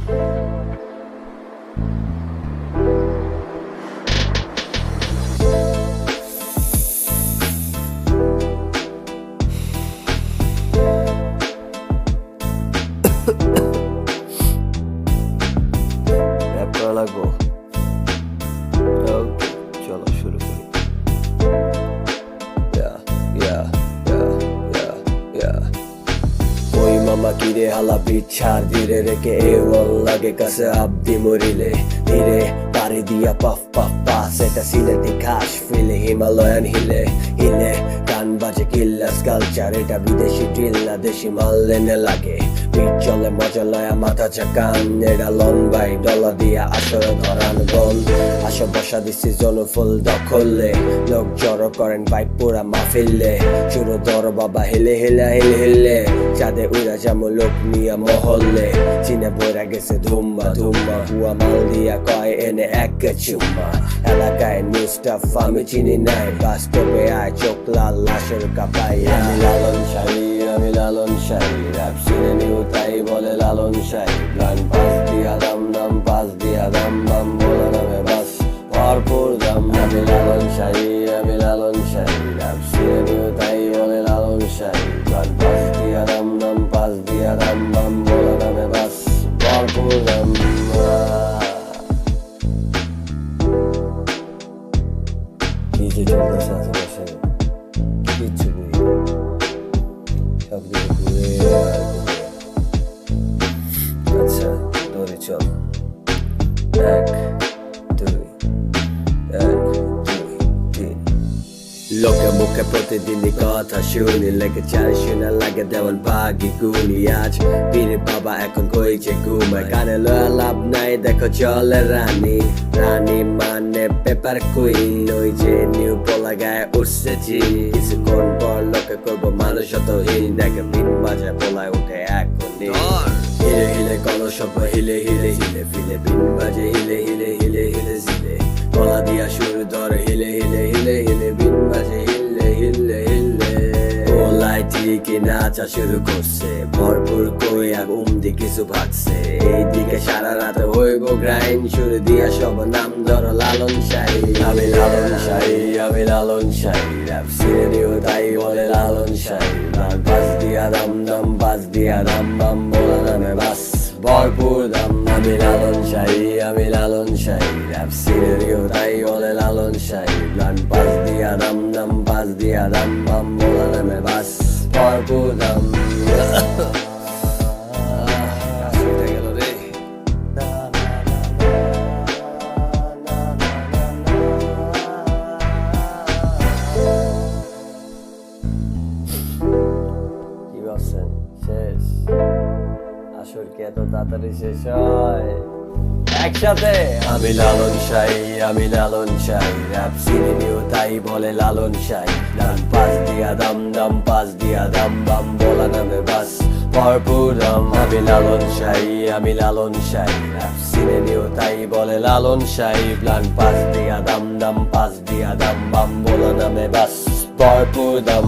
Rap করা লাগবো। ওকে, চলো শুরু করি। ওই মামা কিরে হালা বিট ছাড় ধীরে রেখে এওয়াল লাগে কাছে আব্দি মরিলে ধীরে পারে দিয়া পাফ পাফ পাস এটা সিলেটি ঘাস ফিলে হিমালয়ান হিলে হিলে গান বাজে কিল্লাস কালচার এটা বিদেশি ড্রিল না দেশি মাল লেনে লাগে বিট চলে মজা লয়া মাথা চাকান এটা লন বাই ডলার দিয়া আসর ধরান বন আসো বসা দিছি জনফুল দখলে লোক জড়ো করেন বাইক পুরা মাহফিলে শুরু ধরো বাবা হেলে হেলা হেলে হেলে চাঁদে উড়া যাবো লোক নিয়া মহল্লে চিনে বইরা গেছে ধুম্মা ধুম্মা হুয়া মাল দিয়া কয় এনে এক চুম্মা এলাকায় নিউ স্টাফ আমি চিনি নাই বাস্তবে আয় চোখ লাল লাশের কাপাই আমি লালন শাহী আমি লালন শাহী র‍্যাপ সিনে নিউ তাই বলে লালন শাহী গান পাস দিয়া দাম দাম পাস দিয়া দাম বাম বলা নামে বাস ভরপুর দাম আমি লালন শাহী আমি লালন শাহী র‍্যাপ সিনে নিউ তাই বলে লালন শাহী গান পাস দিয়া দাম দাম পাস দিয়া দাম বাম বলা নামে বাস ভরপুর দাম নিজে চলতেছে আশেপাশে কিচ্ছু বুঝি সবদিকে ঘুরে আর ঘুরে আচ্ছা ধরে চল এক দুই তিন লোকে মুখে প্রতিদিনই কথা শুনি লেগে চাই শোনা লাগে দেওয়ান ভাগি গুনি আজ পীরে বাবা এখন কইছে ঘুমায় কানে লয়া লাভ নাই দেখো চলে রানী রানী মানে পেপার কুইন ওই যে নিউ পোলা গায়ে উঠছে কিছুক্ষণ পর লোকে করবো মানুষ অতহীন দেখে বিন বাজায় পোলায় উঠে এখনই হিলে হিলে কলো সব হিলে হিলে হিলে ফিলে বিন বাজে হিলে হিলে হিলে হিলে জিলে গলা দিয়া সুর ধরে হিলে হিলে হিলে হিলে বিন বাজে হিলে হিলে হিলে ওলাই ঠিকই নাচা শুরু করছে ভরপুর কই আর উমদি কিছু ভাগছে এইদিকে সারা রাত হইব গ্রাইন্ড শুরু দিয়া সব নাম ধরো লালন শাহী আমি লালন শাহী আমি লালন শাহী র‍্যাপ সিনে নিউ তাই বলে লালন শাহী গান পাস দিয়া দাম দাম পাস দিয়া দাম বাম বলা নামে বাস ভরপুর দাম আমি লালন শাহী আমি লালন শাহী র‍্যাপ সিনে নিউ তাই বলে লালন শাহী গান পাস দিয়া দাম দাম পাস দিয়া দাম বাম বলা নামে বাস ভরপুর দাম শেষ আসর কি এত তাড়াতাড়ি শেষ হয় একসাথে আমি লালন শাহী আমি লালন শাহী র‍্যাপ সিনে নিউ তাই বলে লালন শাহী গান পাস দিয়া দাম দাম পাস দিয়া দাম বাম বলা নামে বাস ভরপুর দাম আমি লালন শাহী আমি লালন শাহী র‍্যাপ সিনে নিউ তাই বলে লালন শাহী গান পাস দিয়া দাম দাম পাস দিয়া দাম বাম বলা নামে বাস ভরপুর দাম